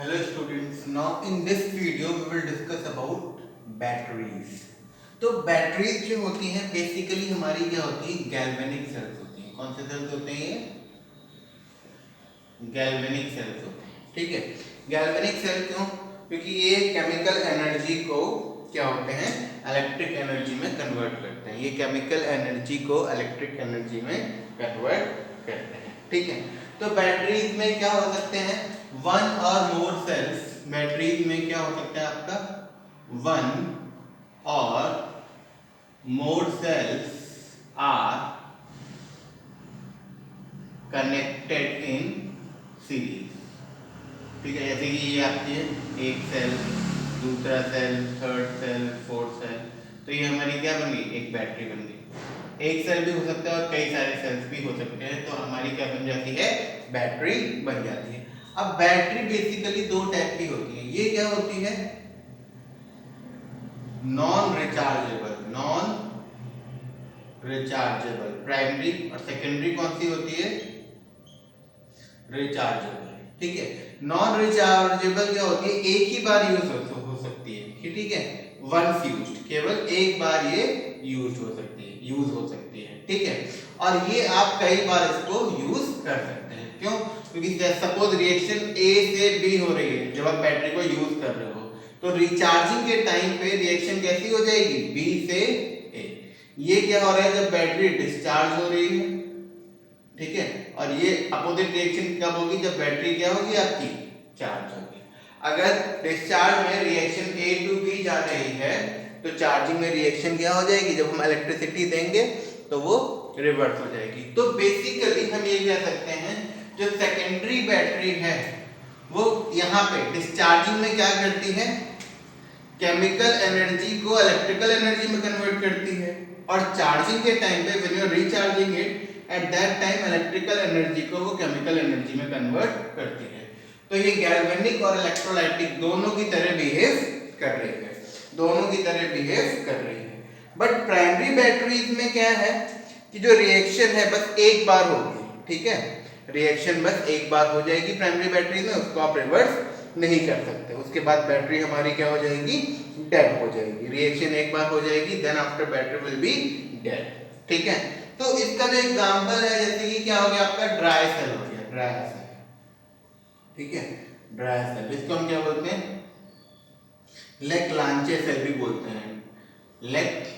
Hello students, now in this video we will discuss about batteries. तो batteries जो होती हैं बेसिकली हमारी क्या होती है, गैल्वेनिक सेल्स होती हैं. कौन से सेल्स होते हैं ये? गैल्वेनिक सेल्स होते हैं. ठीक है, गैल्वेनिक सेल क्यों? क्योंकि ये केमिकल एनर्जी को क्या होते हैं, इलेक्ट्रिक एनर्जी में कन्वर्ट करते हैं. ये केमिकल एनर्जी को इलेक्ट्रिक एनर्जी में कन्वर्ट करते हैं. ठीक है, तो बैटरीज में क्या हो सकते हैं, वन और मोर सेल्स. बैटरीज में क्या हो सकता है आपका, वन और more cells are connected in series. ठीक है, जैसे कि ये आपकी है एक सेल, दूसरा cell, third cell, fourth cell. तो ये हमारी क्या बन गई, एक बैटरी बन गई. एक सेल भी हो सकता है और कई सारे सेल्स भी हो सकते हैं. तो हमारी क्या बन जाती है, बैटरी बन जाती है. अब बैटरी बेसिकली दो टाइप की होती है. ये क्या होती है, non rechargeable. Non rechargeable primary, और सेकेंडरी कौन सी होती है, रिचार्जेबल. ठीक है, नॉन रिचार्जेबल क्या होती है, एक ही बार यूज हो सकती है. ठीक है, वंस यूज्ड, केवल एक बार ये यूज हो सकती है. ठीक है, और ये आप कई बार इसको यूज कर सकते हैं. क्यों? क्योंकि सपोज रिएक्शन ए से बी हो रही है, जब आप बैटरी को यूज कर रहे हो तो रिचार्जिंग के टाइम पे रिएक्शन कैसी हो जाएगी, बी से ए. ये क्या हो रहा है, जब बैटरी डिस्चार्ज हो रही है. ठीक है, और ये अपोजिट रिएक्शन कब होगी, जब बैटरी क्या होगी आपकी, चार्ज होगी. अगर डिस्चार्ज में रिएक्शन ए टू बी जा रही है तो चार्जिंग में रिएक्शन क्या हो जाएगी, जब हम इलेक्ट्रिसिटी देंगे तो वो रिवर्स हो जाएगी. तो बेसिकली हम ये कह सकते हैं, जो सेकेंडरी बैटरी है वो यहाँ पे डिस्चार्जिंग में क्या करती है, केमिकल एनर्जी को इलेक्ट्रिकल एनर्जी में कन्वर्ट करती है, और चार्जिंग के टाइम पे when you are recharging it at that time electrical energy को वो केमिकल एनर्जी में कन्वर्ट करती है. तो ये गैल्वेनिक और इलेक्ट्रोलाइटिक दोनों की तरह बिहेव कर रही है. बट प्राइमरी बैटरीज में क्या है कि जो रिएक्शन है बस एक बार होगी. ठीक है, रिएक्शन बस एक बार हो जाएगी प्राइमरी बैटरी में, उसको आप रिवर्स नहीं कर सकते. उसके बाद बैटरी हमारी क्या हो जाएगी, डेड हो जाएगी. रिएक्शन एक बार हो जाएगी, then after battery will be dead. ठीक है, तो इसका जो एग्जांपल है, जैसे कि क्या हो गया आपका, ड्राई सेल हो गया, ड्राई सेल. ठीक है, ड्राई सेल, इसको हम क्या बोलते हैं, लेक-लांचे सेल भी बोलते हैं. लेक-लांचे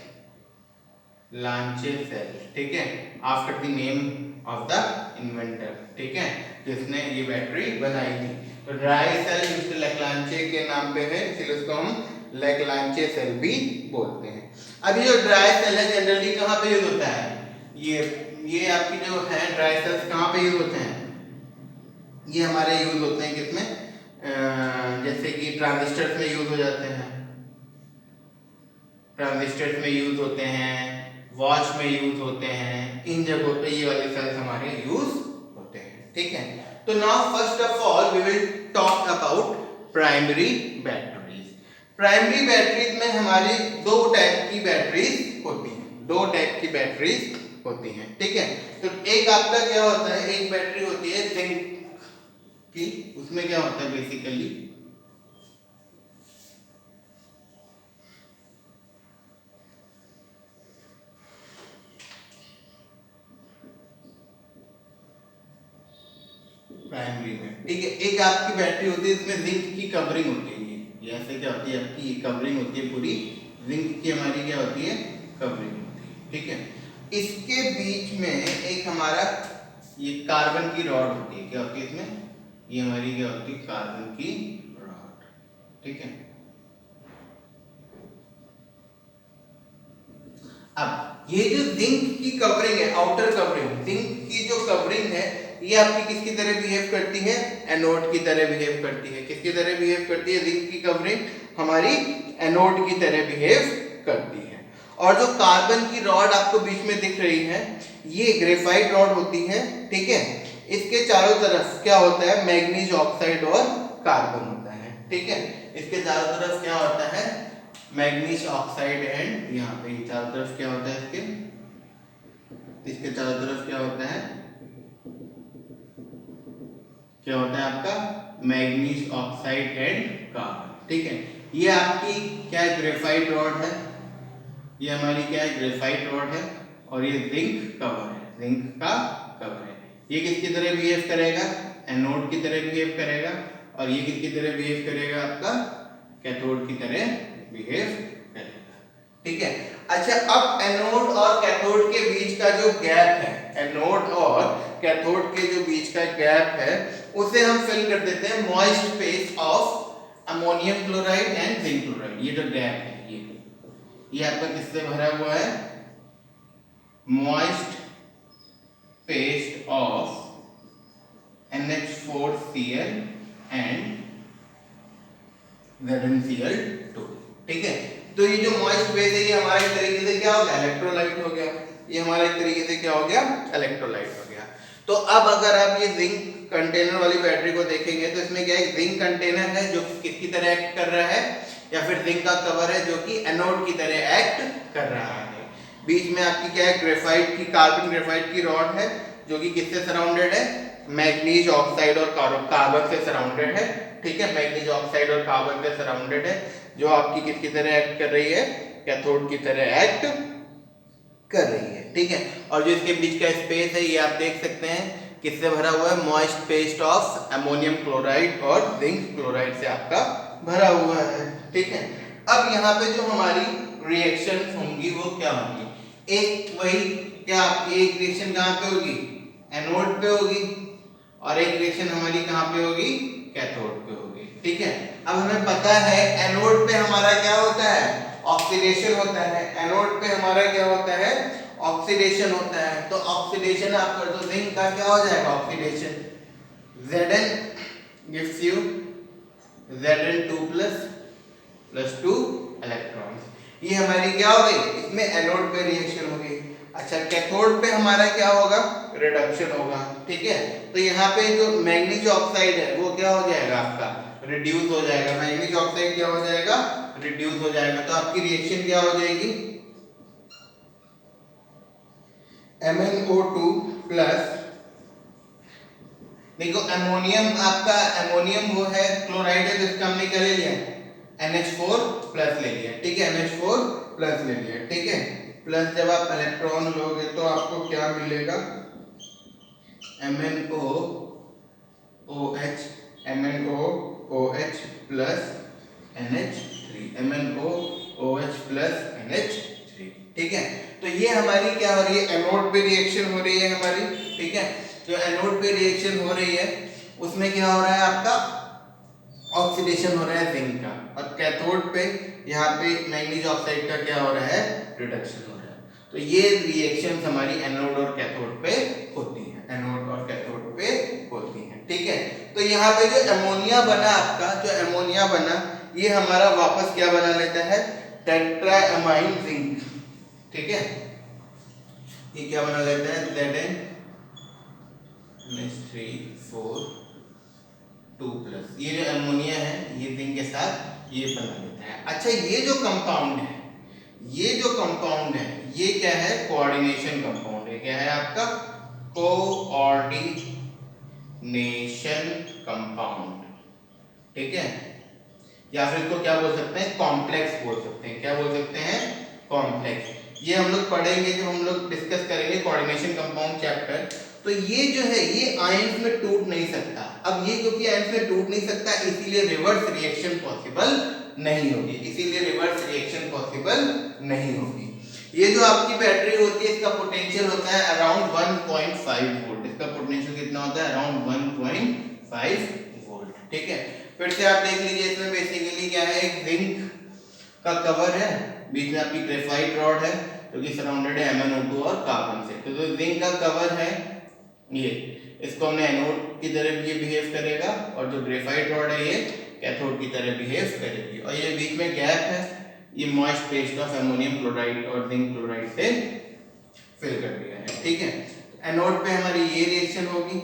सेल. ठीक है, after the name of the inventor. ठीक है, जिसने ये बैटरी बनाई थी. तो ड्राई सेल मिस्टर लेक-लांचे के नाम पे है, इसलिए उसको हम लेक-लांचे सेल भी बोलते हैं. अभी जो ड्राई सेल है जनरली कहाँ पे यूज होता है, ये आपकी जो है ड्राई सेल्स कहाँ पे यूज होते हैं, ये हमारे यूज होते हैं किसमें, जैसे कि ट्रांजिस्टर्स में यूज हो जाते हैं, ट्रांजिस्टर्स में यूज होते हैं, वॉच में यूज होते हैं. इन जगहों पे ये वाले सेल्स हमारे यूज होते हैं. ठीक है, तो now first of all we will talk about primary batteries. Primary batteries में हमारी दो टाइप की बैटरीज होती हैं. ठीक है, तो एक आपका क्या होता है, एक बैटरी होती है जिंक की. उसमें क्या होता है बेसिकली, प्राइमरी में. ठीक है, एक आपकी बैटरी होती है इसमें जिंक की कवरिंग होती है. ये ऐसे क्या होती है आपकी, ये कवरिंग होती है पूरी, जिंक की हमारी क्या होती है, कवरिंग होती है. ठीक है, इसके बीच में एक हमारा ये कार्बन की रॉड होती है. क्या होती है इसमें, ये हमारी क्या होती है, कार्बन की रॉड. ठीक है, अब ये जो जिंक की कवरिंग है, आउटर कवरिंग, जिंक की जो कवरिंग है, ये आपकी किसकी तरह बिहेव करती है, एनोड की तरह बिहेव करती है. किसकी तरह बिहेव करती है, जिंक की कवरिंग हमारी एनोड की तरह बिहेव करती है. और जो कार्बन की रॉड आपको बीच में दिख रही है, ये ग्रेफाइट रॉड होती है. ठीक है, इसके चारों तरफ क्या होता है, मैग्नीज ऑक्साइड और कार्बन होता है. ठीक है, इसके चारों तरफ क्या होता है, मैग्नीज ऑक्साइड एंड यहाँ पे चारों तरफ क्या होता है, इसके चारों तरफ क्या होता है, क्या होता है आपका मैग्नीज ऑक्साइड एंड कार्बन। ठीक है, ये आपकी क्या है, ग्रेफाइट रॉड है, ये हमारी क्या है, ग्रेफाइट रॉड है, और ये जिंक कवर है, जिंक का कवर है। ये किसकी तरह बिहेव करेगा, एनोड की तरह बिहेव करेगा, और ये किसकी तरह बिहेव करेगा, आपका कैथोड की तरह बिहेव करेगा। ठीक है, अच्छा अब एनोड और कैथोड के बीच का जो गैप है, एनोड और कैथोड के जो बीच का गैप है, उसे हम फिल कर देते हैं moist face of ammonium chloride and zinc chloride. ये जो गैप है ये आपका किससे भरा हुआ है, moist paste of NH4Cl and ZnCl2। ठीक है, तो ये जो मॉइस्ट फेज है ये हमारा एक तरीके से क्या हो गया, इलेक्ट्रोलाइट हो गया। ये हमारा एक तरीके से क्या हो गया, इलेक्ट्रोलाइट हो गया। तो अब अगर आप ये जिंक कंटेनर वाली बैटरी को देखेंगे तो इसमें क्या है, जिंक कंटेनर है जो किसकी तरह एक्ट कर रहा है, या फिर जिंक का कवर है जो कि एनोड की तरह एक्ट कर रहा है। बीच में आपकी क्या है, ग्रेफाइट की, कार्बन ग्रेफाइट की रॉड है जो कि किससे सराउंडेड है, मैग्नीज ऑक्साइड और कार्बन से सराउंडेड है। ठीक है, मैग्नीज ऑक्साइड और कार्बन से सराउंडेड है, जो आपकी किसकी तरह एक्ट कर रही है, कैथोड की तरह एक्ट कर रही है। ठीक है, और जो इसके बीच का स्पेस है ये आप देख सकते हैं किससे भरा हुआ है, moist paste of ammonium chloride और जिंक क्लोराइड से आपका भरा हुआ है। ठीक है, अब यहाँ पे जो हमारी रिएक्शन होंगी वो क्या होंगी, एक वही क्या आपकी एक रिएक्शन कहाँ पे होगी, एनोड पे होगी, और एक रिएक्शन हमारी कहाँ पे होगी, कैथोड पे होगी। ठीक है, अब हमें पता है एनोड पे हमारा क्या होता है, ऑक्सीडेशन होता है। एनोड पे हमारा क्या होता है, ऑक्सीडेशन होता है। तो ऑक्सीडेशन आप कर दो, जिंक का क्या हो जाएगा, oxidation, Zn gives you Zn2 plus 2 electrons. ये हमारी क्या हो गई, इसमें एनोड पे रिएक्शन हो गई। अच्छा, कैथोड पे हमारा क्या होगा, रिडक्शन होगा। ठीक है, तो यहाँ पे जो मैग्नीज ऑक्साइड है वो क्या हो जाएगा, आपका रिड्यूस हो जाएगा। मैग्नीज ऑक्साइड क्या हो जाएगा, रिड्यूस हो जाएगा। तो आपकी रिएक्शन क्या हो जाएगी, MnO2 प्लस, देखो अमोनियम, आपका अमोनियम वो है क्लोराइड है, जिसका हमने क्या ले लिया, NH4 प्लस ले लिया। ठीक है, NH4 प्लस ले लिया। ठीक है, प्लस जब आप इलेक्ट्रॉन लोगे तो आपको क्या मिलेगा, MnOOH, MnOOH plus NH3, MnOOH plus NH3। ठीक है, तो ये हमारी क्या हो रही है, एनोड पे रिएक्शन हो रही है हमारी। ठीक है, जो एनोड पे रिएक्शन हो रही है उसमें क्या हो रहा है, आपका ऑक्सीडेशन हो रहा है जिंक का, और कैथोड पे यहाँ पे मैग्नीज ऑक्साइड का क्या हो रहा है, रिडक्शन हो रहा है। तो ये रिएक्शंस हमारी एनोड और कैथोड पे होती हैं, एनोड और कैथोड पे होती हैं। ठीक है, तो यहाँ पे जो अमोनिया बना आपका, जो अमोनिया बना ये हमारा वापस क्या बना लेता है, टेट्राएमाइन जिंक। ठीक है, ये क्या बना लेता है, ZnH3 4 प्लस, ये जो अमोनिया है ये जिंक के साथ ये बना लेता है। अच्छा, ये जो कंपाउंड है, ये जो कंपाउंड है ये क्या है, कोऑर्डिनेशन कंपाउंड है। क्या है आपका, कोऑर्डिनेशन कंपाउंड। ठीक है, या फिर इसको क्या बोल सकते हैं, कॉम्प्लेक्स बोल सकते हैं। क्या बोल सकते हैं, कॉम्प्लेक्स। ये हम लोग पढ़ेंगे जब हम लोग डिस्कस करेंगे कोऑर्डिनेशन कंपाउंड चैप्टर। तो ये जो है ये आयंस में टूट नहीं सकता। अब ये क्योंकि आयंस में टूट नहीं सकता इसीलिए रिवर्स रिएक्शन पॉसिबल नहीं होगी, इसीलिए रिवर्स रिएक्शन पॉसिबल नहीं होगी। ये जो आपकी बैटरी होती है इसका पोटेंशियल होता है अराउंड 1.5 वोल्ट। इसका पोटेंशियल कितना होता है, अराउंड 1.5 वोल्ट। ठीक है, फिर से आप देख लीजिए, इसमें बेसिकली क्या है, एक जिंक का कवर है, बीच में आपकी ग्रेफाइट रॉड है जो कि सराउंडेड है MnO2 और कार्बन से। तो जो जिंक का कवर है ये, इसको हमने एनोड की तरह भी बिहेव करेगा, और जो ग्रेफाइट रॉड है ये कैथोड की तरह बिहेव करेगी। और ये बीच में गैप है, ये moist paste of ammonium chloride और जिंक क्लोराइड से फिल कर दिया है। ठीक है, एनोड पे हमारी ये रिएक्शन होगी,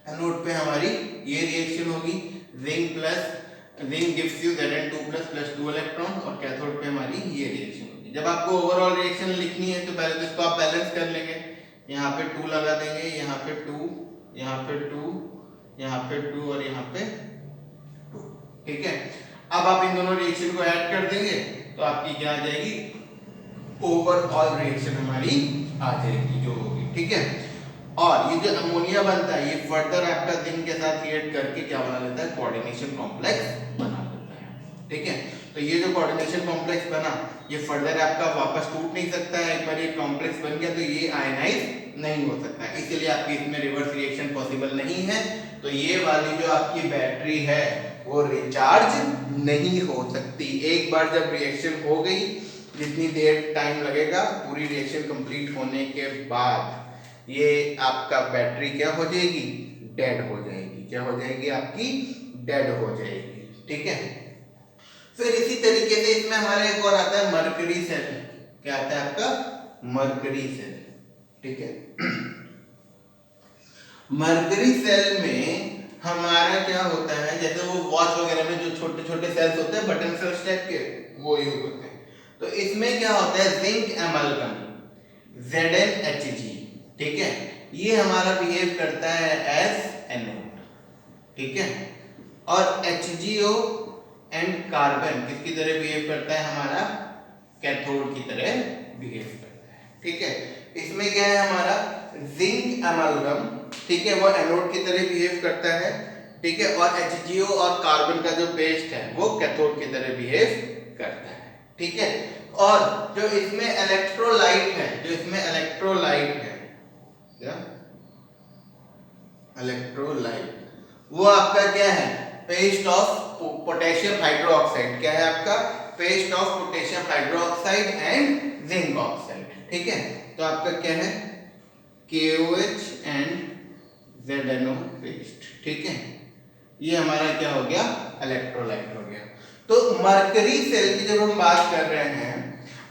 एनोड पे हमारी ये रिएक्शन होगी, zinc gives you Zn2 plus 2 electron, और कैथोड पे हमारी ये रिएक्शन होगी। जब आपको ओवरऑल रिएक्शन लिखनी है तो पहले तो इसको आप बैलेंस कर लेंगे, यहाँ पे 2 लगा देंगे, यहाँ पे 2, यहाँ पे 2, यहाँ पे 2 और यहाँ पे 2, ठीक है। अब आप इन दोनों रिएक्शन को ऐड कर देंगे तो आपकी क्या आ जाएगी, ओवरऑल रिएक्शन हमारी आ जाएगी जो होगी, ठीक है। और ये जो अमोनिया बनता है ये फर्दर आपका जिंक के साथ रिएक्ट करके क्या बना लेता है, कोऑर्डिनेशन कॉम्प्लेक्स बना लेता है, ठीक है। तो ये जो कोऑर्डिनेशन कॉम्प्लेक्स बना ये फर्दर आपका वापस टूट नहीं सकता है, एक बार ये कॉम्प्लेक्स बन गया तो ये आयनाइज नहीं हो सकता, इसीलिए आपकी इसमें रिवर्स रिएक्शन पॉसिबल नहीं है। तो ये वाली जो आपकी बैटरी है वो रिचार्ज नहीं हो सकती। एक बार जब रिएक्शन हो गई, जितनी देर टाइम लगेगा पूरी रिएक्शन कंप्लीट होने के बाद ये आपका बैटरी क्या हो जाएगी, डेड हो जाएगी। क्या हो जाएगी, आपकी डेड हो जाएगी, ठीक है। फिर इसी तरीके से इसमें हमारा एक और आता है मरकरी सेल। क्या आता है आपका, मरकरी सेल, ठीक है। मरकरी सेल में हमारा क्या होता है, जैसे वो वॉच वगैरह में जो छोटे छोटे सेल्स होते हैं बटन सेल्स टाइप के, वो यूज होते हैं। तो इसमें क्या होता है, जिंक एमल्गम ZnHg, ठीक है, ये हमारा बिहेव करता है एज एनोड, ठीक है। और HgO एंड कार्बन किसकी तरह बिहेव करता है, हमारा कैथोड की तरह बिहेव करता है, ठीक है। इसमें क्या है हमारा जिंक एमल्गम, ठीक है, वो एनोड की तरह बिहेव करता है, ठीक है। और HgO और कार्बन का जो पेस्ट है वो कैथोड की तरह बिहेव करता है, ठीक है। और जो इसमें इलेक्ट्रोलाइट है, जो इसमें इलेक्ट्रोलाइट है, क्या इलेक्ट्रोलाइट, वो आपका क्या है, पेस्ट ऑफ पोटेशियम हाइड्रोक्साइड। क्या है आपका, paste of potassium hydroxide and zinc oxide, ठीक है। तो आपका क्या है, KOH एंड ZNO पेस्ट, ठीक है। ये हमारा क्या हो गया, इलेक्ट्रोलाइट हो गया। तो मरकरी सेल की जब हम बात कर रहे हैं,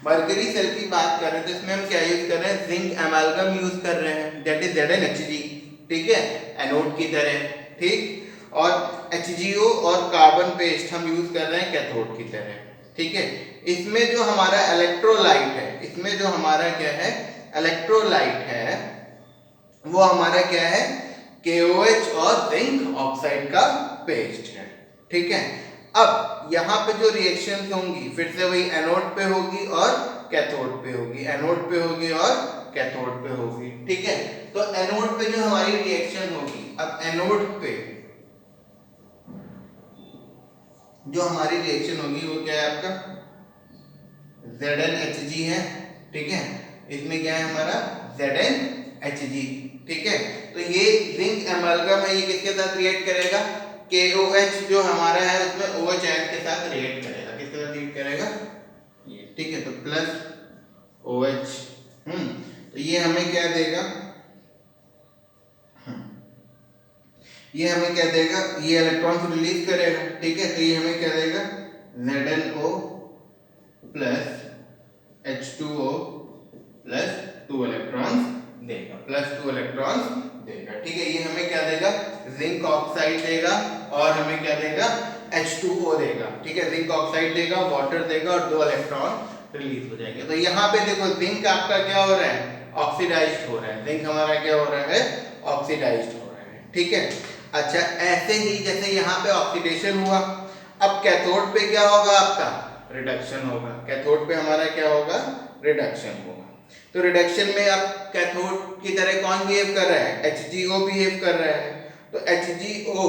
मरकरी सेल की बात कर रहे हैं तो इसमें हम क्या यूज कर रहे हैं, जिंक एमल्गम यूज कर रहे हैं, दैट इज ZnHg, ठीक है, एनोड की तरह, ठीक। और HgO और कार्बन पेस्ट हम यूज कर रहे हैं कैथोड की तरह, ठीक है। इसमें जो हमारा इलेक्ट्रोलाइट है, इसमें जो हमारा क्या है इलेक्ट्रोलाइट है, वो हमारा क्या है, KOH और जिंक ऑक्साइड का पेस्ट है, ठीक है। अब यहाँ पे जो रिएक्शन होंगी फिर से वही एनोड पे होगी और कैथोड पे होगी, एनोड पे होगी और कैथोड पे होगी, ठीक है। तो एनोड पे जो हमारी रिएक्शन होगी, अब एनोड पे जो हमारी रिएक्शन होगी वो क्या है आपका ZnHg है, ठीक है। इसमें क्या है हमारा ZnHg, ठीक है। तो ये जिंक एमल्गम है, ये किसके साथ रिएक्ट करेगा, KOH जो हमारा है उसमें OH आयन के साथ रिएक्ट करेगा, किसके साथ रिएक्ट करेगा, ये, ठीक है। तो प्लस OH, तो ये हमें क्या देगा, ये हमें क्या देगा, ये इलेक्ट्रॉन रिलीज करेगा, ठीक है। तो ये हमें क्या देगा, ZnO plus H2O plus 2 electrons देगा, प्लस 2 इलेक्ट्रॉन्स देगा, ठीक है। ये हमें क्या देगा, जिंक ऑक्साइड देगा और हमें क्या देगा, H2O देगा, ठीक है। जिंक ऑक्साइड देगा, वाटर देगा और 2 इलेक्ट्रॉन रिलीज हो जाएंगे। तो यहाँ पे देखो जिंक आपका क्या हो रहा है, ऑक्सीडाइज्ड हो रहा है, जिंक हमारा क्या हो रहा है, ऑक्सीडाइज्ड हो रहा है, ठीक है। अच्छा, ऐसे ही जैसे यहाँ पे ऑक्सीडेशन हुआ, अब कैथोड पे क्या होगा आपका, रिडक्शन होगा। कैथोड पे हमारा क्या होगा, रिडक्शन होगा। तो रिडक्शन में अब कैथोड की तरह कौन बिहेव कर रहा है, HgO बिहेव कर रहा है। तो HgO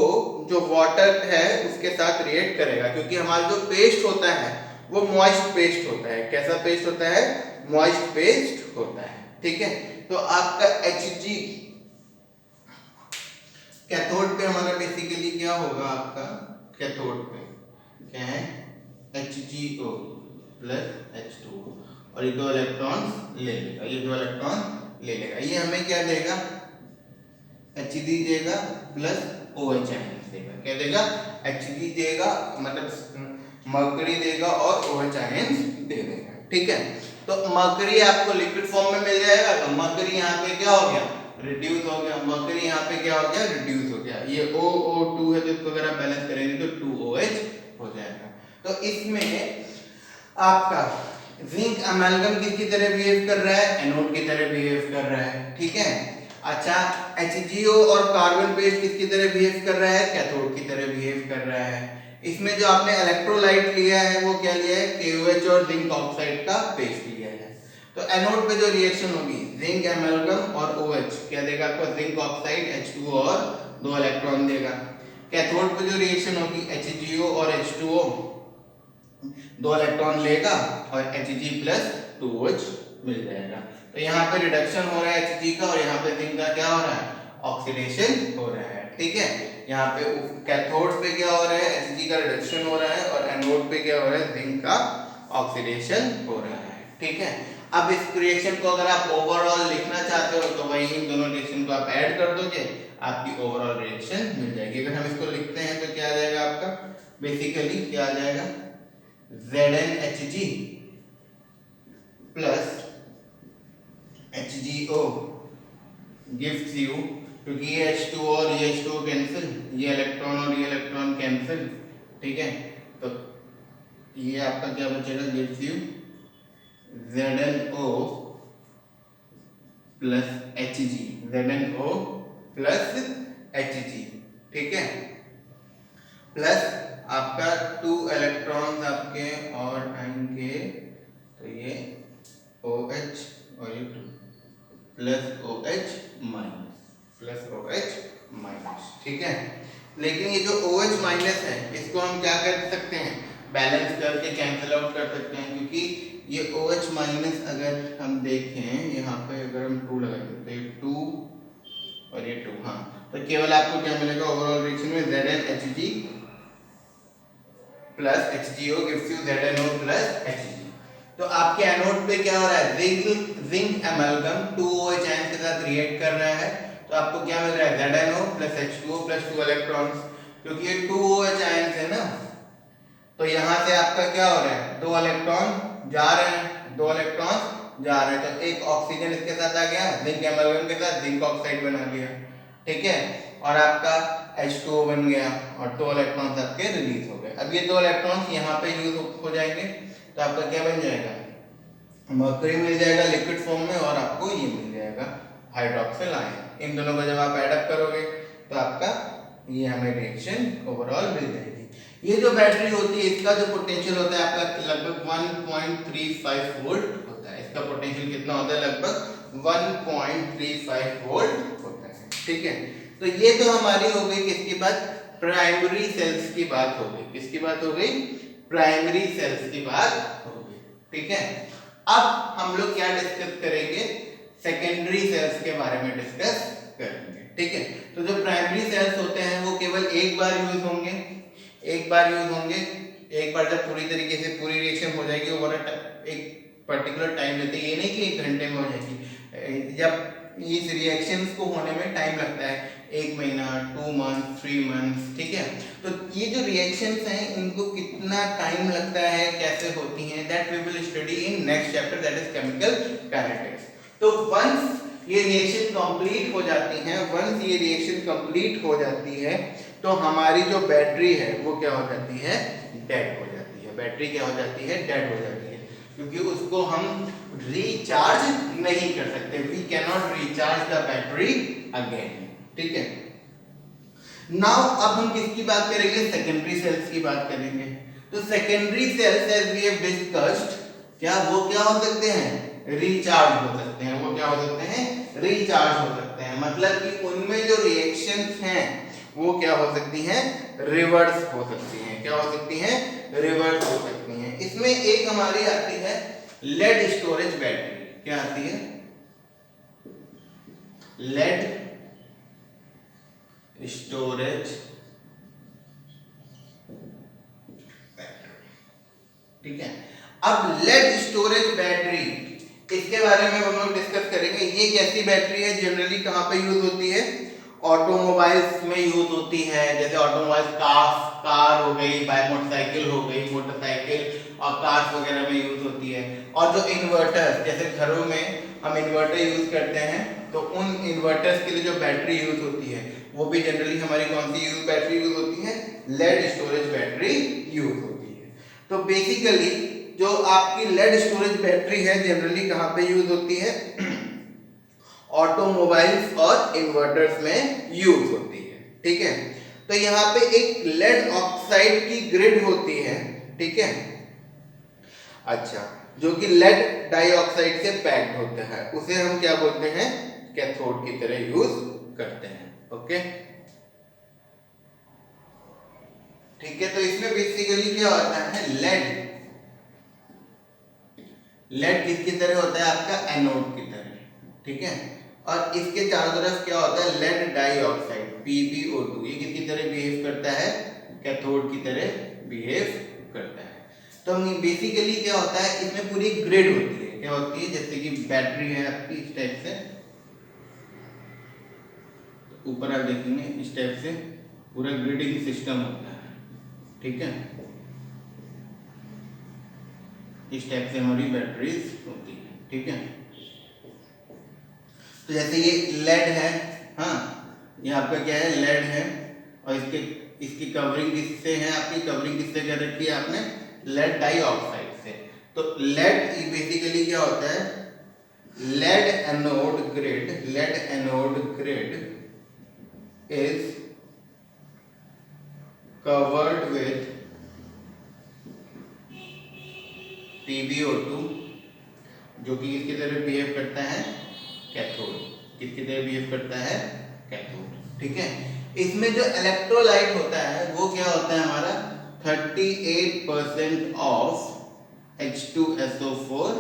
जो वाटर है उसके साथ रिएक्ट करेगा, क्योंकि हमारा जो पेस्ट होता है वो मॉइस्ट पेस्ट होता है। कैसा पेस्ट होता है, मॉइस्ट पेस्ट होता है, ठीक है। तो आपका Hg कैथोड पे हमारा बेसिकली क्या होगा, आपका कैथोड पे क्या है, HgO प्लस H2O, और ये 2 इलेक्ट्रॉन्स ले लेगा, ये 2 इलेक्ट्रॉन ले लेगा। ये हमें क्या देगा, Hd देगा प्लस OH आयंस देगा। क्या देगा, Hd देगा, मतलब मरकरी देगा और OH आयंस दे देगा, ठीक है। तो मरकरी आपको लिक्विड फॉर्म में मिल जाएगा, तो मरकरी यहाँ पे क्या हो गया, रिड्यूस हो गया। मरकरी यहाँ पे क्या हो गया, रिड्यूस हो गया। ये OO2 है तो इसको अगर आप बैलेंस करेंगे तो 2OH हो जाएगा। तो इसमें आपका जिंक एमल्गम किसकी तरह बिहेव कर रहा है, एनोड की तरह बिहेव कर रहा है, ठीक है। अच्छा, HgO और कार्बन पेस्ट किसकी तरह बिहेव कर रहा है? कैथोड की तरह बिहेव कर रहा है। इसमें जो आपने इलेक्ट्रोलाइट लिया है वो क्या लिया है? KOH और जिंक ऑक्साइड का पेस्ट लिया है। तो एनोड पे जो रिएक्शन होगी जिंक एमलगम और OH क्या देगा आपको? जिंक ऑक्साइड H2O और 2 इलेक्ट्रॉन देगा। कैथोड पे जो रिएक्शन होगी HgO और H2O 2 इलेक्ट्रॉन लेगा और Hg+2OH मिल जाएगा। तो यहाँ पे रिडक्शन हो रहा है Hg का और यहाँ पे जिंक का क्या हो रहा है? ऑक्सीडेशन हो रहा है। ठीक है, यहाँ पे कैथोड पे क्या हो रहा है? Hg का रिडक्शन हो रहा है और एनोड पे क्या हो रहा है? जिंक का ऑक्सीडेशन हो रहा है। ठीक है, अब इस रिएक्शन को अगर आप ओवरऑल लिखना चाहते हो तो वही इन दोनों रिएक्शन को आप ऐड कर दोगे, आपकी ओवरऑल रिएक्शन मिल जाएगी। अगर हम इसको लिखते हैं तो क्या आ जाएगा आपका? बेसिकली क्या आ जाएगा? ZnHg plus HgO gives you, क्योंकि ये H2 और ये H2 कैंसिल, ये इलेक्ट्रॉन और ये इलेक्ट्रॉन कैंसिल। ठीक है, तो ये आपका क्या बचेगा? Gives you ZnO plus Hg, ZnO plus Hg। ठीक है, प्लस आपका 2 इलेक्ट्रॉन्स आपके और आएंगे, तो ये OH और ये 2 प्लस OH माइनस। ठीक है, लेकिन ये जो OH माइनस है इसको हम क्या कर सकते हैं? बैलेंस करके कैंसिल आउट कर सकते हैं, क्योंकि ये OH माइनस अगर हम देखें यहाँ पे अगर हम 2 लगाएंगे तो ये 2 और ये 2, हाँ, तो केवल आपको क्या मिलेगा ओवरऑल रिएक्शन में? ZnHg plus HgO gives you ZnO plus Hg। तो आपके एनोड पे क्या हो रहा है? जिंक एमलगम 2OH आयन के साथ रिएक्ट कर रहा है, तो आपको क्या मिल रहा है? ZnO plus H2O plus 2 electrons, क्योंकि ये 2OH आयन है ना, तो यहाँ से आपका क्या हो रहा है? 2 इलेक्ट्रॉन जा रहे हैं, 2 इलेक्ट्रॉन जा रहे हैं, तो एक ऑक्सीजन इसके साथ आ गया, जिंक एमलगम के साथ जिंक ऑक्साइड बना लिया। ठीक है, और आपका H2O बन गया और 2 इलेक्ट्रॉन्स आपके रिलीज हो गए। अब ये 2 इलेक्ट्रॉन्स यहाँ पे यूज हो जाएंगे, तो आपका क्या बन जाएगा? मर्क्यूरी मिल जाएगा लिक्विड फॉर्म में और आपको ये मिल जाएगा हाइड्रोक्सिल आयन। इन दोनों को जब आप ऐड अप करोगे तो आपका ये हमें रिएक्शन ओवरऑल मिल जाएगी। ये जो बैटरी होती है इसका जो पोटेंशियल होता है आपका लगभग 1.35 वोल्ट होता है। इसका पोटेंशियल कितना होता है? लगभग 1.35 वोल्ट होता है। ठीक है, तो ये तो हमारी हो गई किसकी बात? प्राइमरी सेल्स की बात हो गई। किसकी बात हो गई? प्राइमरी सेल्स की बात हो गई। ठीक है, अब हम लोग क्या डिस्कस करेंगे? सेकेंडरी सेल्स के बारे में डिस्कस करेंगे। ठीक है, तो जो प्राइमरी सेल्स होते हैं वो केवल एक बार यूज होंगे, एक बार जब पूरी तरीके से पूरी रिएक्शन हो जाएगी ओवर एक पर्टिकुलर टाइम लेते हैं, ये नहीं कि 1 घंटे में हो जाएगी। जब इस रिएक्शंस को होने में टाइम लगता है, 1 महीना, 2 मंथ, 3 मंथ। ठीक है, तो ये जो रिएक्शंस हैं इनको कितना टाइम लगता है, कैसे होती हैं, that we will study in next chapter, that is chemical kinetics. तो वंस ये रिएक्शन कंप्लीट हो जाती है, तो हमारी जो बैटरी है वो क्या हो जाती है? डेड हो जाती है। बैटरी क्या हो जाती है? डेड हो जाती है, क्योंकि उसको हम रिचार्ज नहीं कर सकते। We can not recharge the battery again. ठीक है, नाउ अब हम किसकी बात करेंगे? सेकेंडरी सेल्स की बात करेंगे। तो secondary cells as we have discussed, क्या वो क्या हो सकते हैं? रिचार्ज हो सकते हैं। वो क्या हो सकते हैं? रिचार्ज हो सकते हैं। मतलब कि उनमें जो रिएक्शंस हैं वो क्या हो सकती हैं? रिवर्स हो सकती हैं। क्या हो सकती हैं? रिवर्स हो सकती हैं। इसमें एक हमारी आती है लेड स्टोरेज बैटरी। क्या आती है? Lead storage battery. ठीक है, अब लेड स्टोरेज बैटरी, इसके बारे में हम लोग डिस्कस करेंगे। ये कैसी बैटरी है? जनरली कहां पे यूज होती है? ऑटोमोबाइल्स में यूज होती है। जैसे ऑटोमोबाइल्स, कार हो गई, बाइक, मोटरसाइकिल हो गई, मोटरसाइकिल और कार्स वगैरह में यूज होती है। और जो इन्वर्टर्स, जैसे घरों में हम इन्वर्टर यूज करते हैं, तो उन इन्वर्टर्स के लिए जो बैटरी यूज होती है वो भी जनरली हमारी कौन सी बैटरी यूज होती है? लेड स्टोरेज बैटरी यूज होती है। तो बेसिकली जो आपकी लेड स्टोरेज बैटरी है जनरली कहां पे यूज होती है? ऑटोमोबाइल्स और इन्वर्टर्स में यूज होती है। ठीक है, तो यहाँ पे एक लेड ऑक्साइड की ग्रिड होती है। ठीक है, अच्छा, जो कि लेड डाइऑक्साइड से पैक्ड होता है, उसे हम क्या बोलते हैं, कैथोड की तरह यूज करते हैं। ओके, ठीक है, तो इसमें बेसिकली क्या होता है, लेड किसकी तरह होता है, आपका एनोड की तरह। ठीक है, और इसके चारों तरफ क्या होता है, लेड डाइऑक्साइड PbO2, ये किसकी तरह बिहेव करता है, कैथोड की तरह बिहेव करता है। तो बेसिकली क्या होता है, इसमें पूरी ग्रिड होती है, क्या होती है, जैसे कि बैटरी है आपकी इस टाइप से, ऊपर आप देखेंगे इस टाइप से पूरा ग्रिडिंग सिस्टम होता है। ठीक है, इस टाइप से हमारी बैटरीज होती है। ठीक है, तो जैसे ये लेड है, हाँ, ये आपका क्या है, लेड है, और इसकी कवरिंग किससे है, आपकी कवरिंग किससे कर रखी है आपने, लेड डाइऑक्साइड से। तो लेड बेसिकली क्या होता है, lead anode grid is covered with PbO2, जो कि किसकी तरह बिहेव करता है, कैथोड, किसकी तरह बिहेव करता है, कैथोड। ठीक है, इसमें जो इलेक्ट्रोलाइट होता है वो क्या होता है हमारा, 38% ऑफ H2SO4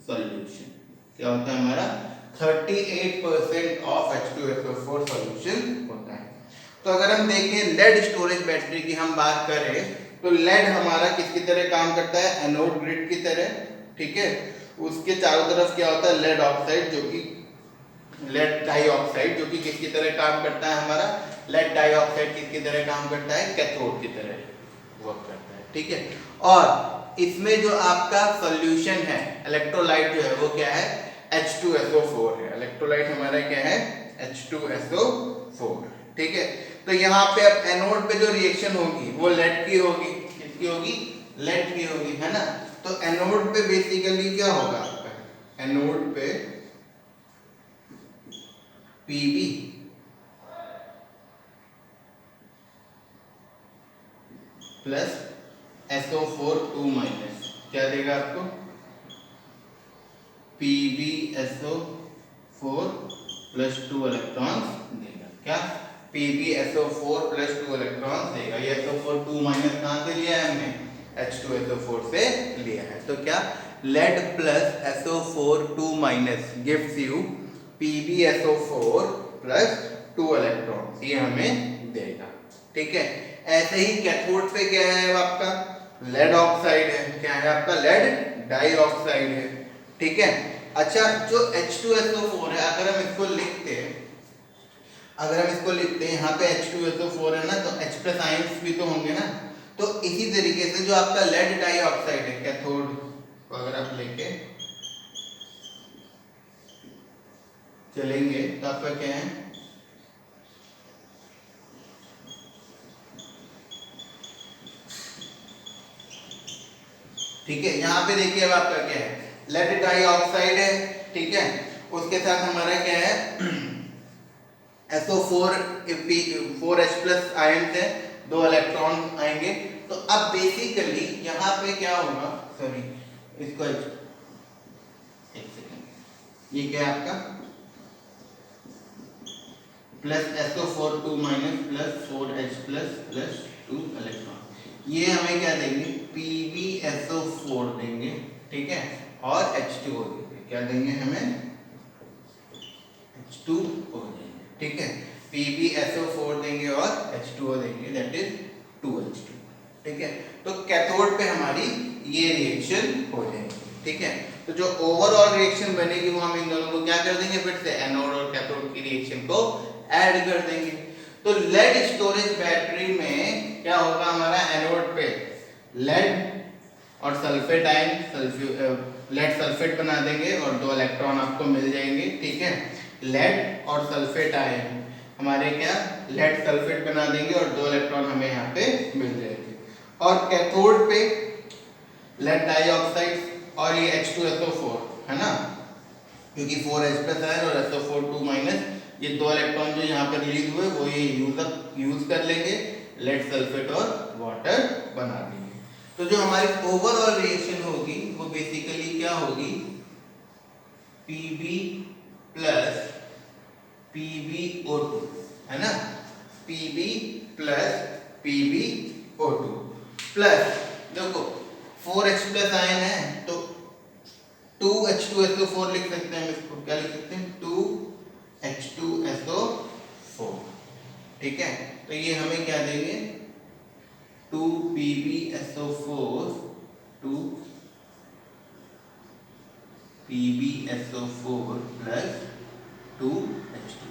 सॉल्यूशन, क्या होता है हमारा, 38% ऑफ H2SO4 सॉल्यूशन होता है। तो अगर हम देखें लेड स्टोरेज बैटरी की हम बात करें, तो लेड हमारा किसकी तरह काम करता है, एनोड ग्रिड की तरह। ठीक है, उसके चारों तरफ क्या होता है, लेड ऑक्साइड, जो कि लेड डाइऑक्साइड, जो कि किसकी तरह काम करता है, हमारा लेड डाइऑक्साइड किसकी तरह काम करता है, कैथोड की तरह वर्क करता है। ठीक है, और इसमें जो आपका सॉल्यूशन है, इलेक्ट्रोलाइट जो है वो क्या है, H2SO4 है। इलेक्ट्रोलाइट हमारा क्या है, H2SO4। ठीक है, तो यहाँ पे अब एनोड पे जो रिएक्शन होगी वो लेड की होगी, किसकी होगी, लेड की होगी, है ना। तो एनोड पे बेसिकली क्या होगा आपका, एनोड पे Pb प्लस SO4 2 माइनस, क्या देगा आपको, PbSO4 प्लस 2 इलेक्ट्रॉन्स देगा, क्या, PbSO4 प्लस 2 इलेक्ट्रॉन्स देगा। ये SO4 2 माइनस कहाँ से लिया है हमने, H2SO4 से लिया है। तो क्या, lead plus SO4 2 minus gives you PbSO4 plus 2 electrons, ये हमें देगा। ठीक है, ऐसे ही कैथोड पे क्या है आपका, लेड ऑक्साइड है, क्या है आपका, लेड डाइऑक्साइड है। ठीक है, अच्छा, जो H2SO4 है, अगर हम इसको लिखते हैं, यहाँ पे H2SO4 है ना, तो H प्लस आयंस भी तो होंगे ना। तो इसी तरीके से जो आपका लेड डाइऑक्साइड है, कैथोड को अगर आप लेके चलेंगे तो आपका क्या है, ठीक है, यहाँ पे देखिए अब आपका क्या है, लेड डाइऑक्साइड है। ठीक है, उसके साथ हमारा क्या है, SO4 4H प्लस आयन है, 2 इलेक्ट्रॉन आएंगे। तो अब बेसिकली यहाँ पे क्या होगा, सॉरी इसको एक सेकेंड, ये क्या है आपका, plus SO4 2 minus plus 4H plus 2 electron, ये हमें क्या देंगे, PbSO4 देंगे। ठीक है, और H2O देंगे, क्या देंगे हमें, H2O देंगे। ठीक है, PbSO4 देंगे और H2O देंगे, दैट इज 2H2। ठीक है, तो कैथोड पे हमारी ये रिएक्शन हो जाएगी। ठीक है, तो जो ओवरऑल रिएक्शन बनेगी वो हम इन दोनों को क्या कर देंगे, फिर से एनोड और कैथोड की रिएक्शन को ऐड कर देंगे। तो लेड स्टोरेज बैटरी में क्या होगा, हमारा एनोड पे लेड और सल्फेट आयन, लेड सल्फेट बना देंगे और 2 इलेक्ट्रॉन आपको मिल जाएंगे। ठीक है, लेड और सल्फेट आयन हमारे क्या, लेड सल्फेट बना देंगे और 2 इलेक्ट्रॉन हमें यहाँ पे मिल जाएंगे। और कैथोड पे लेड डाइऑक्साइड और ये H2SO4 है ना, क्योंकि 4H प्लस आयन और SO4 2 माइनस, ये 2 इलेक्ट्रॉन जो यहाँ पर रिलीज हुए वो ये यूज कर लेंगे, लेड सल्फेट और वाटर बना देंगे। तो जो हमारी ओवरऑल रिएक्शन होगी वो बेसिकली क्या होगी, Pb प्लस PbO2, है ना, Pb प्लस PbO2 प्लस, देखो 4H प्लस आयन है तो 2H2SO4 लिख सकते हैं, इसको क्या लिख सकते हैं, 2H2SO4, ठीक है। तो ये हमें क्या देंगे, 2PbSO4 प्लस 2H2।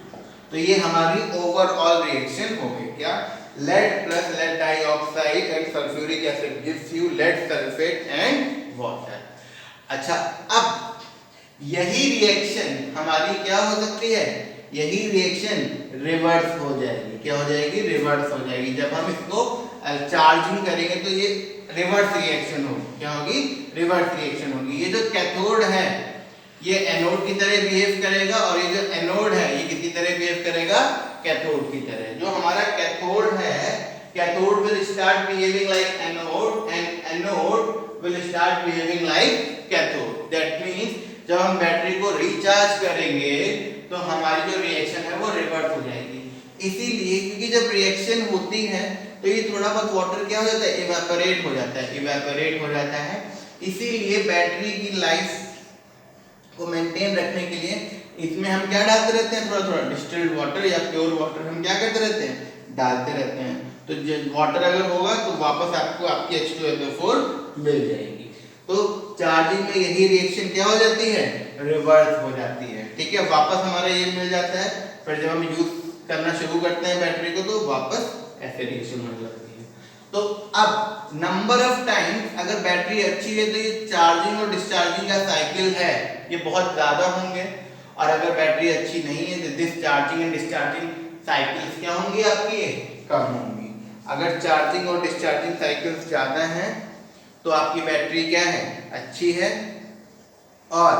तो ये हमारी ओवरऑल रिएक्शन हो गई, क्या, lead plus lead dioxide and sulphuric acid gives you lead sulphate and water. अच्छा, अब यही रिएक्शन हमारी क्या हो सकती है, यही रिएक्शन रिवर्स हो जाएगी, क्या हो जाएगी, रिवर्स हो जाएगी। जब हम इसको चार्जिंग करेंगे तो ये रिवर्स रिएक्शन होगी, क्या होगी, रिवर्स रिएक्शन होगी। ये जो कैथोड है ये एनोड की तरह बिहेव करेगा और ये जो एनोड है ये किसी तरह बिहेव करेगा, कैथोड की तरह। जो हमारा कैथोड है, cathode will start behaving like anode and anode will start behaving like cathode. That means जब हम बैटरी को रिचार्ज करेंगे तो हमारी जो रिएक्शन है वो रिवर्स हो जाएगी। इसीलिए क्योंकि जब रिएक्शन होती है तो ये थोड़ा बहुत वाटर क्या हो जाता है, इवेपोरेट हो जाता है, इवेपोरेट हो जाता है। इसीलिए बैटरी की लाइफ को मेंटेन रखने के लिए इसमें हम क्या डालते रहते हैं, थोड़ा थोड़ा डिस्टिल्ड वाटर या प्योर वाटर हम क्या करते रहते हैं, डालते रहते हैं। तो वाटर अगर होगा तो वापस आपको आपकी H2SO4 मिल जाएगी। तो चार्जिंग में यही रिएक्शन क्या हो जाती है, रिवर्स हो जाती है, ठीक है। वापस हमारा ये मिल जाता है, फिर जब हम यूज करना शुरू करते हैं बैटरी को तो वापस ऐसे रिएक्शन होने लगती है। तो अब नंबर ऑफ टाइम्स अगर बैटरी अच्छी है तो ये चार्जिंग और डिस्चार्जिंग का साइकिल है ये बहुत ज्यादा होंगे, और अगर बैटरी अच्छी नहीं है तो डिस्चार्जिंग एंड डिस्चार्जिंग साइकिल्स क्या होंगी आपकी, कम होंगी। अगर चार्जिंग और डिस्चार्जिंग साइकिल्स ज्यादा हैं तो आपकी बैटरी क्या है, अच्छी है, और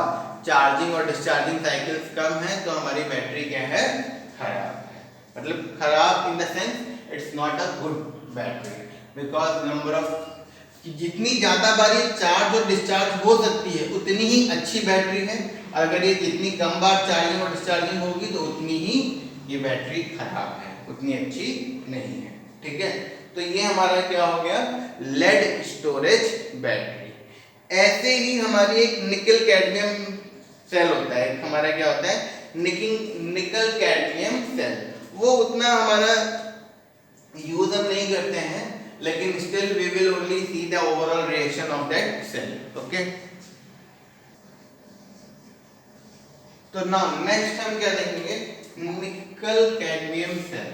चार्जिंग और डिस्चार्जिंग साइकिल्स कम है तो हमारी बैटरी क्या है, खराब है। मतलब खराब in the sense it's not a good battery, because number of, जितनी ज्यादा बार ये चार्ज और डिस्चार्ज हो सकती है उतनी ही अच्छी बैटरी है, और अगर ये जितनी कम बार चार्जिंग और डिस्चार्जिंग होगी तो उतनी ही ये बैटरी खराब है, उतनी अच्छी नहीं है, ठीक है। तो ये हमारा क्या हो गया, लेड स्टोरेज बैटरी। ऐसे ही हमारी एक निकल कैडमियम सेल होता है, हमारा क्या होता है, निकल कैडमियम सेल। वो उतना हमारा यूज हम नहीं करते हैं, लेकिन still we will only see the overall reaction of that cell, okay. तो नाउ नेक्स्ट हम क्या देखेंगे, निकल कैडमियम सेल।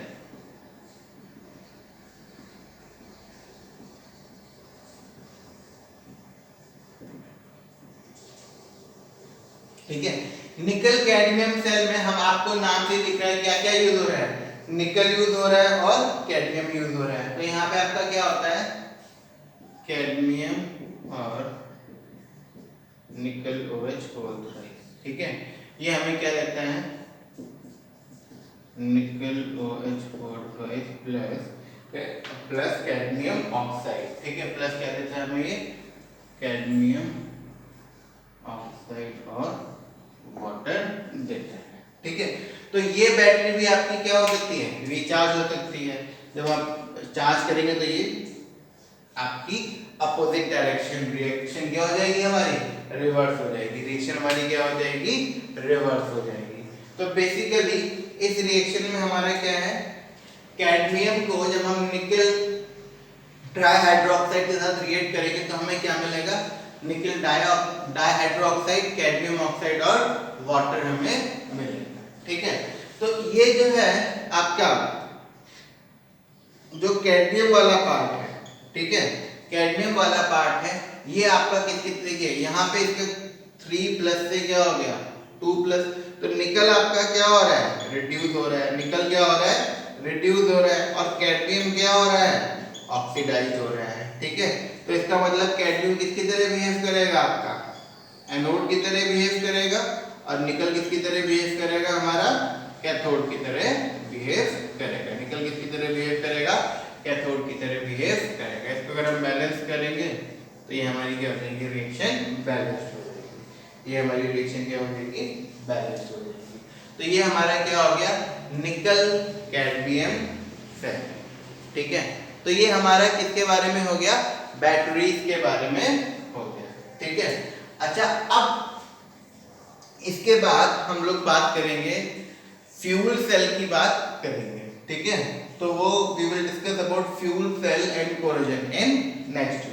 ठीक है, निकल कैडमियम सेल में हम आपको नाम से दिख रहा है क्या क्या यूज हो रहा है, निकल यूज हो रहा है और कैडमियम यूज हो रहा है। तो यहाँ पे आपका क्या होता है, कैडमियम और निकल OH होल, ठीक है। ये हमें क्या देता है, निकल OH प्लस कैडमियम ऑक्साइड, ठीक है, प्लस क्या देता है हमें ये, कैडमियम ऑक्साइड और वाटर देता है, ठीक है। तो ये बैटरी भी आपकी क्या हो सकती है, रिचार्ज हो सकती है। जब आप चार्ज करेंगे तो ये आपकी अपोजिट डायरेक्शन रिएक्शन क्या हो जाएगी, हमारी रिवर्स हो जाएगी, रिएक्शन हमारी क्या हो जाएगी, रिवर्स हो जाएगी। तो बेसिकली इस रिएक्शन में हमारा क्या है, कैडमियम को जब हम निकल ट्राइहाइड्रोक्साइड के साथ रिएक्ट करेंगे तो हमें क्या मिलेगा, निकल डाइहाइड्रोक्साइड, कैडमियम ऑक्साइड और वाटर हमें मिलेगा, ठीक है। तो ये जो है आपका जो कैडमियम वाला पार्ट है, ठीक है, कैडमियम वाला पार्ट है, ये आपका किस तरीके, यहाँ पे इसके 3 प्लस से क्या हो गया 2 प्लस, तो निकल आपका क्या हो रहा है, रिड्यूस हो रहा है, निकल क्या हो रहा है, रिड्यूस हो रहा है, और कैडमियम क्या हो रहा है, ऑक्सीडाइज हो रहा है, ठीक है। तो इसका मतलब कैडमियम किसकी तरह बिहेव करेगा, आपका एनोड की तरह बिहेव करेगा, और निकल किसकी तरह बिहेव करेगा, हमारा कैथोड की तरह बिहेव करेगा। निकल किसकी तरह बिहेव करेगा, कैथोड की तरह बिहेव करेगा। इसको अगर हम बैलेंस करेंगे तो ये हमारी क्या हो जाएगी, रिएक्शन बैलेंस्ड हो जाएगी। ये हमारी रिएक्शन क्या हो जाएगी, बैलेंस्ड हो जाएगी। तो ये हमारा क्या हो गया, निकल कैडमियम सेल। ठीक है, तो ये हमारा किसके बारे में हो गया, बैटरीज के बारे में हो गया। ठीक है, अच्छा अब इसके बाद हम लोग बात करेंगे फ्यूल सेल की बात करेंगे। ठीक है, तो वो we will discuss about fuel cell and corrosion in next